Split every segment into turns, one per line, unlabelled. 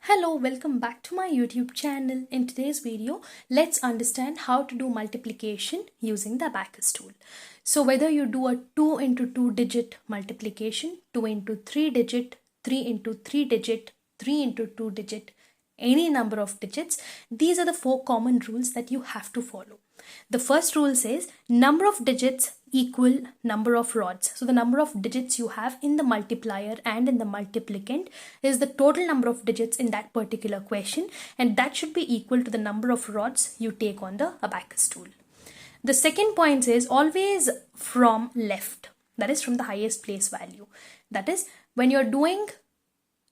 Hello, welcome back to my YouTube channel. In today's video, let's understand how to do multiplication using the Abacus tool. So whether you do a 2 into 2 digit multiplication, 2 into 3 digit, 3 into 3 digit, 3 into 2 digit, any number of digits, these are the 4 common rules that you have to follow. The first rule says number of digits equal number of rods. So the number of digits you have in the multiplier and in the multiplicand is the total number of digits in that particular question, and that should be equal to the number of rods you take on the Abacus tool. The second point says always from left, that is from the highest place value. That is, when you're doing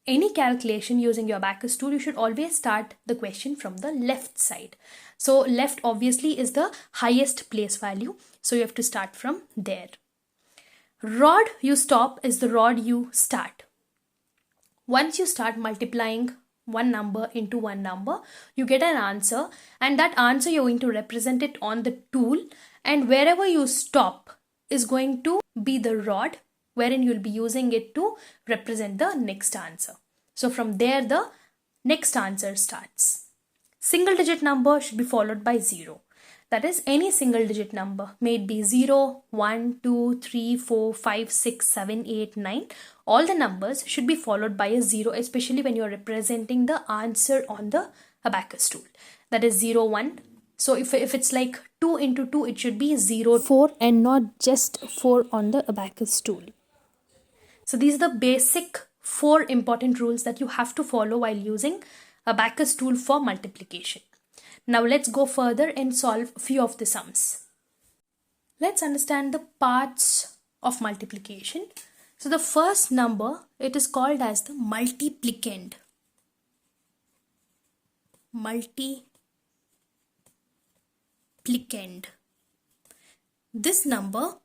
any calculation using your Abacus tool, you should always start the question from the left side. So left obviously is the highest place value, so you have to start from there. Rod you stop is the rod you start. Once you start multiplying one number into one number, you get an answer, and that answer you're going to represent it on the tool, and wherever you stop is going to be the rod wherein you'll be using it to represent the next answer. So from there the next answer starts. Single digit number should be followed by 0. That is, any single digit number, may it be 0, 1, 2, 3, 4, 5, 6, 7, 8, 9. All the numbers should be followed by a 0, especially when you're representing the answer on the Abacus tool. That is 0, 1. So if it's like 2 into 2, it should be 0, 4 and not just 4 on the Abacus tool. So these are the basic 4 important rules that you have to follow while using Abacus tool for multiplication. Now let's go further and solve a few of the sums. Let's understand the parts of multiplication. So the first number, it is called as the multiplicand. Multiplicand. This number,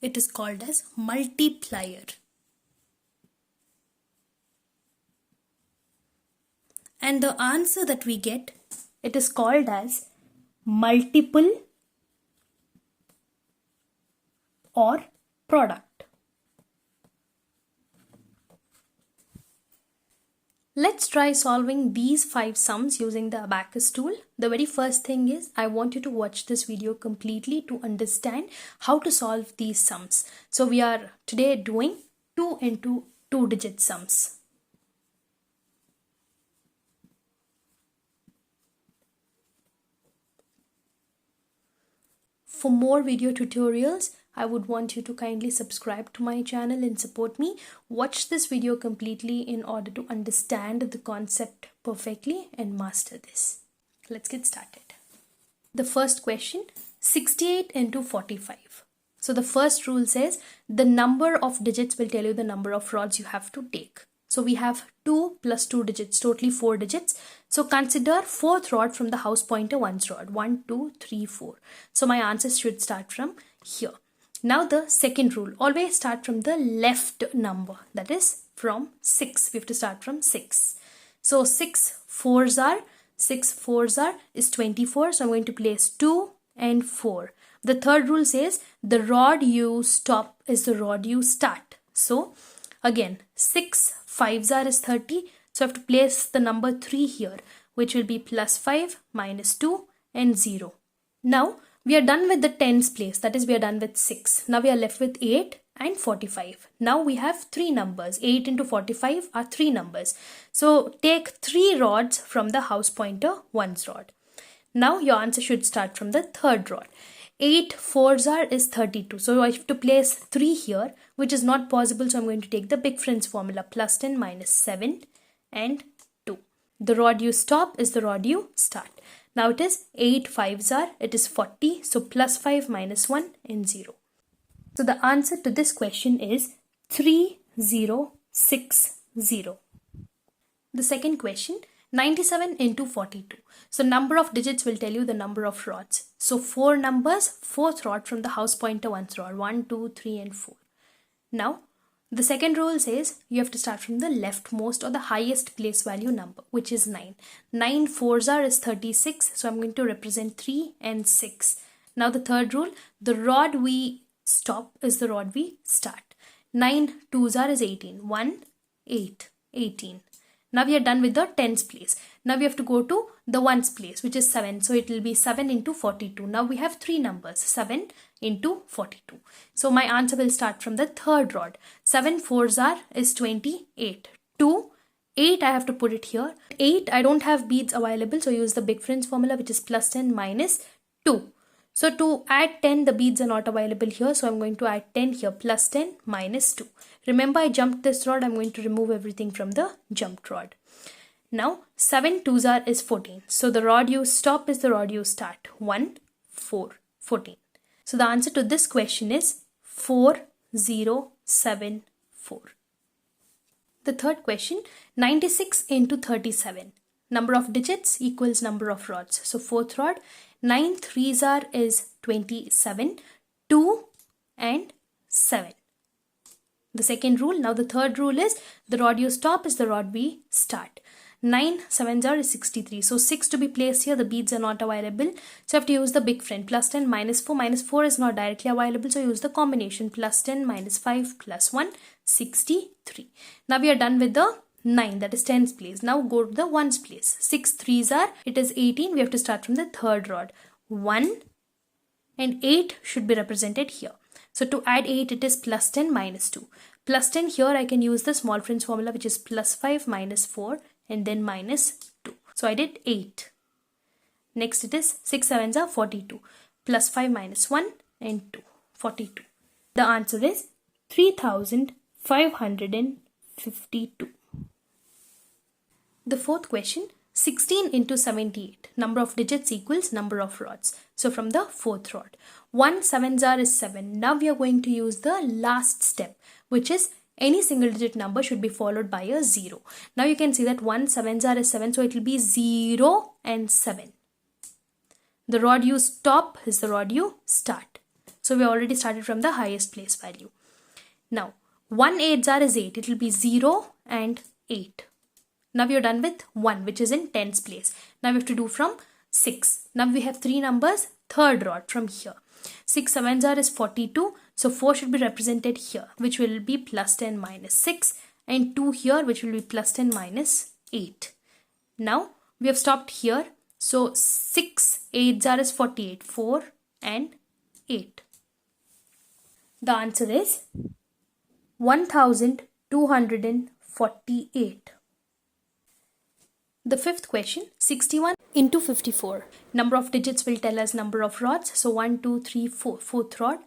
it is called as multiplier. And the answer that we get, it is called as multiple or product. Let's try solving these 5 sums using the Abacus tool. The very first thing is, I want you to watch this video completely to understand how to solve these sums. So we are today doing 2 into 2 digit sums. For more video tutorials, I would want you to kindly subscribe to my channel and support me. Watch this video completely in order to understand the concept perfectly and master this. Let's get started. The first question, 68 into 45. So the first rule says the number of digits will tell you the number of rods you have to take. So we have 2 plus 2 digits, totally 4 digits. So consider 4th rod from the house pointer 1's rod. 1, 2, 3, 4. So my answers should start from here. Now the second rule, always start from the left number. That is from 6. We have to start from 6. So 6 4s are is 24. So I'm going to place 2 and 4. The third rule says the rod you stop is the rod you start. So again, 6 5s is 30. So I have to place the number 3 here, which will be plus 5 minus 2 and 0. Now we are done with the tens place. That is, we are done with 6. Now we are left with 8 and 45. Now we have 3 numbers. 8 into 45 are 3 numbers. So take 3 rods from the house pointer 1's rod. Now your answer should start from the third rod. 8 4s is 32. So I have to place 3 here, which is not possible. So I'm going to take the big friends formula, plus 10 minus 7 and 2. The rod you stop is the rod you start. Now it is 8 5s it is 40. So plus 5 minus 1 and 0. So the answer to this question is 3060. The second question, 97 into 42. So number of digits will tell you the number of rods. So 4 numbers, 4th rod from the house pointer 1's rod. 1, 2, 3 and 4. Now the second rule says you have to start from the leftmost or the highest place value number, which is 9. 9 4s is 36. So I'm going to represent 3 and 6. Now the third rule, the rod we stop is the rod we start. 9 2s is 18. 1, 8, 18. Now we are done with the tens place. Now we have to go to the ones place, which is 7. So it will be 7 into 42. Now we have three numbers, 7 into 42. So my answer will start from the third rod. 7 fours is 28. 2, 8 I have to put it here. 8 I don't have beads available, so use the big friends formula, which is plus 10 minus 2. So to add 10, the beads are not available here. So I'm going to add 10 here, plus 10 minus 2. Remember, I jumped this rod. I'm going to remove everything from the jumped rod. Now 7 twos is 14. So the rod you stop is the rod you start. 1, 4, 14. So the answer to this question is 4074. The third question, 96 into 37. Number of digits equals number of rods. So fourth rod, 9 threes is 27, 2 and 7. The second rule. Now the third rule is the rod you stop is the rod we start. 9 sevens is 63. So 6 to be placed here. The beads are not available. So you have to use the big friend. Plus 10 minus 4. Minus 4 is not directly available. So use the combination. Plus 10 minus 5 plus 1, 63. Now we are done with the 9, that is tens place. Now go to the ones place. 6 threes it is 18. We have to start from the third rod. 1 and 8 should be represented here. So to add 8, it is plus 10 minus 2. Plus 10 here I can use the small friends formula, which is plus 5 minus 4 and then minus 2. So I did 8. Next it is 6 sevens 42. Plus 5 minus 1 and 2. 42. The answer is 3552. The fourth question, 16 into 78. Number of digits equals number of rods. So from the fourth rod, 1 sevens is 7. Now we are going to use the last step, which is any single digit number should be followed by a 0. Now you can see that 1 sevens is 7. So it will be 0 and 7. The rod you stop is the rod you start. So we already started from the highest place value. Now 1 eights is 8. It will be 0 and 8. Now we are done with 1, which is in tens place. Now we have to do from 6. Now we have three numbers, third rod from here. 6 sevens is 42. So 4 should be represented here, which will be plus 10 minus 6. And 2 here, which will be plus 10 minus 8. Now we have stopped here. So 6 eights is 48. 4 and 8. The answer is 1248. The fifth question, 61 into 54. Number of digits will tell us number of rods. So 1, 2, 3, 4. Fourth rod.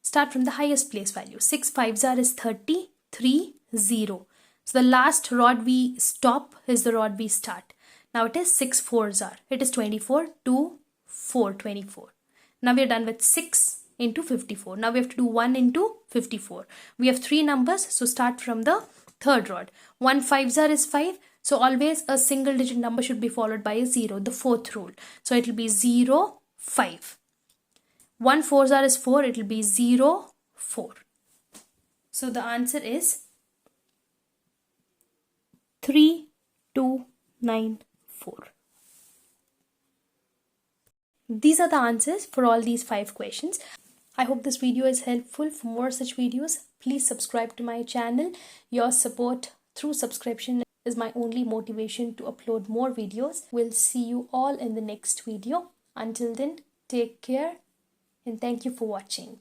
Start from the highest place value. 6 fives is 30. 3, 0. So the last rod we stop is the rod we start. Now it is 6 fours it is 24. 2, 4, 24. Now we are done with 6 into 54. Now we have to do 1 into 54. We have three numbers. So start from the third rod. 1 fives is 5. So always a single digit number should be followed by a 0, the fourth rule. So it will be 0, 5. 1 fours is 4, it will be 0, 4. So the answer is 3294. These are the answers for all these 5 questions. I hope this video is helpful. For more such videos, please subscribe to my channel. Your support through subscription is my only motivation to upload more videos. We'll see you all in the next video. Until then, take care and thank you for watching.